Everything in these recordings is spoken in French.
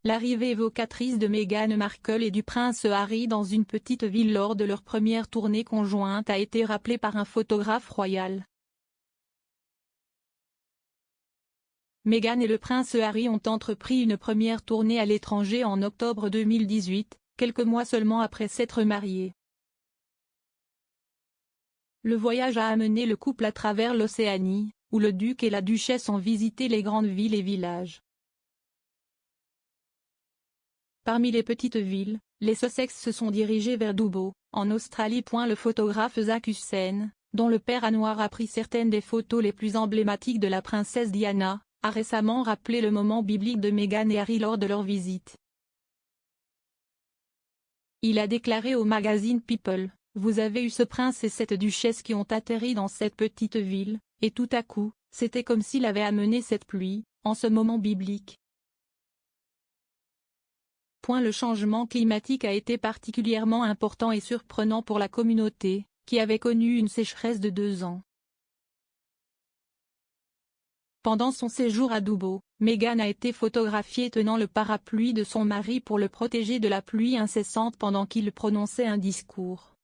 L'arrivée évocatrice de Meghan Markle et du prince Harry dans une petite ville lors de leur première tournée conjointe a été rappelée par un photographe royal. Meghan et le prince Harry ont entrepris une première tournée à l'étranger en octobre 2018, quelques mois seulement après s'être mariés. Le voyage a amené le couple à travers l'Océanie, où le duc et la duchesse ont visité les grandes villes et villages. Parmi les petites villes, les Sussex se sont dirigés vers Dubbo, en Australie. Le photographe Zach Hussain, dont le père Anwar a pris certaines des photos les plus emblématiques de la princesse Diana, a récemment rappelé le moment biblique de Meghan et Harry lors de leur visite. Il a déclaré au magazine People: « Vous avez eu ce prince et cette duchesse qui ont atterri dans cette petite ville, et tout à coup, c'était comme s'il avait amené cette pluie, en ce moment biblique. » Le changement climatique a été particulièrement important et surprenant pour la communauté, qui avait connu une sécheresse de 2 ans. Pendant son séjour à Dubbo, Meghan a été photographiée tenant le parapluie de son mari pour le protéger de la pluie incessante pendant qu'il prononçait un discours.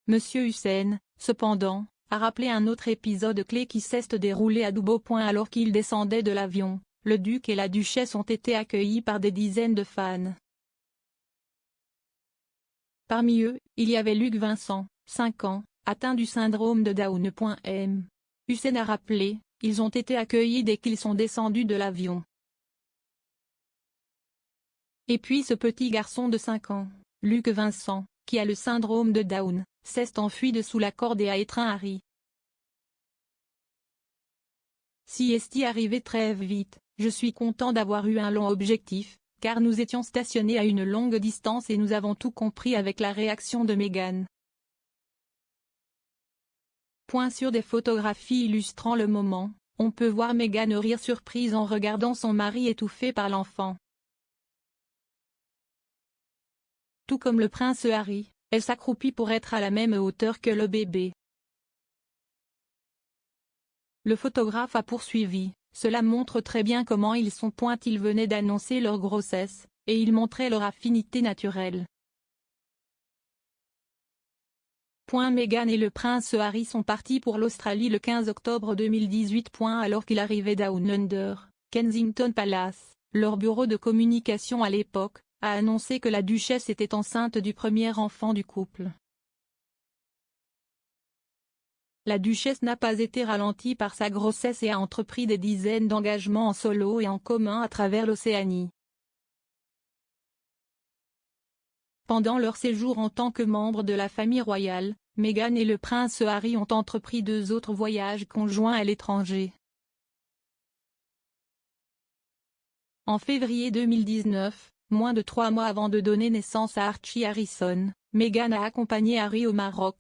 Monsieur Hussain, cependant, a rappelé un autre épisode clé qui s'est déroulé à Dubbo. Alors qu'il descendait de l'avion, le duc et la duchesse ont été accueillis par des dizaines de fans. Parmi eux, il y avait Luc Vincent, 5 ans, atteint du syndrome de Down. Hussain a rappelé: « Ils ont été accueillis dès qu'ils sont descendus de l'avion. Et puis ce petit garçon de 5 ans, Luc Vincent, qui a le syndrome de Down, s'est enfui dessous la corde et a étreint Harry. Si est arrivé très vite, je suis content d'avoir eu un long objectif, car nous étions stationnés à une longue distance et nous avons tout compris avec la réaction de Meghan. » Sur des photographies illustrant le moment, on peut voir Meghan rire surprise en regardant son mari étouffé par l'enfant. Tout comme le prince Harry, elle s'accroupit pour être à la même hauteur que le bébé. Le photographe a poursuivi: « Cela montre très bien comment ils sont. Ils venaient d'annoncer leur grossesse, et ils montraient leur affinité naturelle. » Meghan et le prince Harry sont partis pour l'Australie le 15 octobre 2018. Alors qu'il arrivait Down Under, Kensington Palace, leur bureau de communication à l'époque a annoncé que la duchesse était enceinte du premier enfant du couple. La duchesse n'a pas été ralentie par sa grossesse et a entrepris des dizaines d'engagements en solo et en commun à travers l'Océanie. Pendant leur séjour en tant que membre de la famille royale, Meghan et le prince Harry ont entrepris 2 autres voyages conjoints à l'étranger. En février 2019, moins de 3 mois avant de donner naissance à Archie Harrison, Meghan a accompagné Harry au Maroc.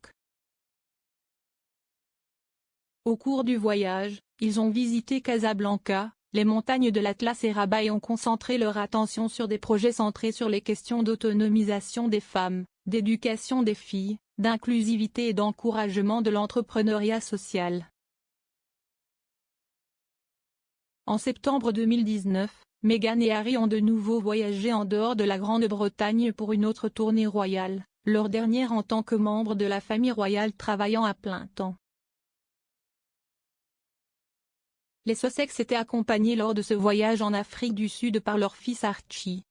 Au cours du voyage, ils ont visité Casablanca, les montagnes de l'Atlas et Rabat et ont concentré leur attention sur des projets centrés sur les questions d'autonomisation des femmes, d'éducation des filles, d'inclusivité et d'encouragement de l'entrepreneuriat social. En septembre 2019, Meghan et Harry ont de nouveau voyagé en dehors de la Grande-Bretagne pour une autre tournée royale, leur dernière en tant que membre de la famille royale travaillant à plein temps. Les Sussex étaient accompagnés lors de ce voyage en Afrique du Sud par leur fils Archie,